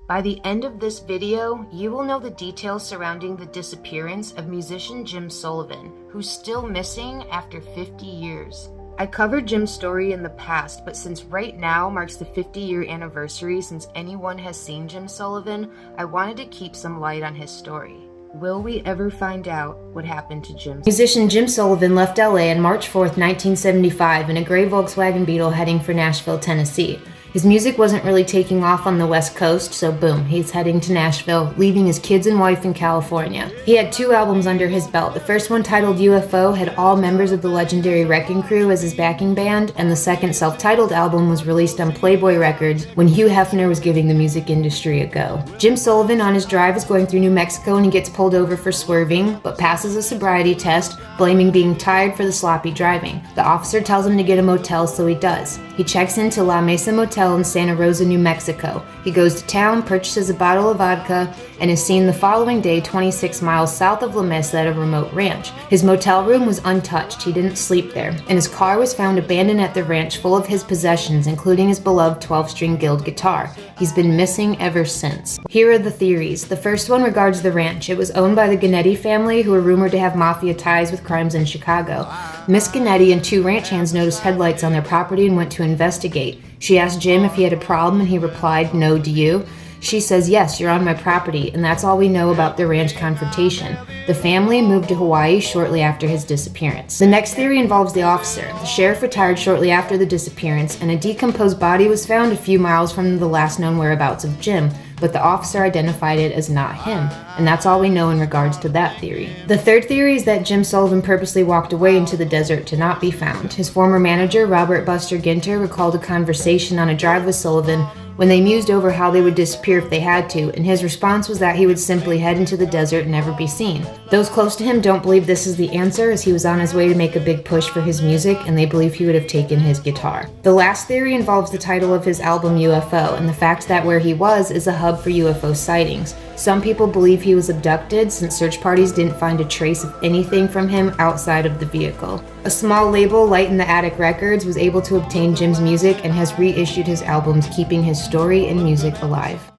By the end of this video, you will know the details surrounding the disappearance of musician Jim Sullivan, who's still missing after 50 years. I covered Jim's story in the past, but since right now marks the 50-year anniversary since anyone has seen Jim Sullivan, I wanted to keep some light on his story. Will we ever find out what happened to Jim? Musician Jim Sullivan left LA on March 4th, 1975 in a gray Volkswagen Beetle heading for Nashville, Tennessee. His music wasn't really taking off on the West Coast, so boom, he's heading to Nashville, leaving his kids and wife in California. He had 2 albums under his belt. The first one, titled UFO, had all members of the legendary Wrecking Crew as his backing band, and the second self-titled album was released on Playboy Records when Hugh Hefner was giving the music industry a go. Jim Sullivan, on his drive, is going through New Mexico and he gets pulled over for swerving, but passes a sobriety test, blaming being tired for the sloppy driving. The officer tells him to get a motel, so he does. He checks into La Mesa Motel in Santa Rosa, New Mexico. He goes to town, purchases a bottle of vodka, and is seen the following day 26 miles south of La Mesa at a remote ranch. His motel room was untouched. He didn't sleep there, and his car was found abandoned at the ranch full of his possessions, including his beloved 12-string Guild guitar. He's been missing ever since. Here are the theories. The first one regards the ranch. It was owned by the Ghannetti family, who were rumored to have mafia ties with crimes in Chicago. Miss Ghannetti and 2 ranch hands noticed headlights on their property and went to investigate. She asked Jim if he had a problem, and he replied, "No, do you?" She says, "Yes, you're on my property," and that's all we know about the ranch confrontation. The family moved to Hawaii shortly after his disappearance. The next theory involves the officer. The sheriff retired shortly after the disappearance, and a decomposed body was found a few miles from the last known whereabouts of Jim, but the officer identified it as not him, and that's all we know in regards to that theory. The third theory is that Jim Sullivan purposely walked away into the desert to not be found. His former manager, Robert Buster Ginter, recalled a conversation on a drive with Sullivan when they mused over how they would disappear if they had to, and his response was that he would simply head into the desert and never be seen. Those close to him don't believe this is the answer, as he was on his way to make a big push for his music, and they believe he would have taken his guitar. The last theory involves the title of his album UFO, and the fact that where he was is a hub for UFO sightings. Some people believe he was abducted, since search parties didn't find a trace of anything from him outside of the vehicle. A small label, Light in the Attic Records, was able to obtain Jim's music and has reissued his albums, keeping his story and music alive.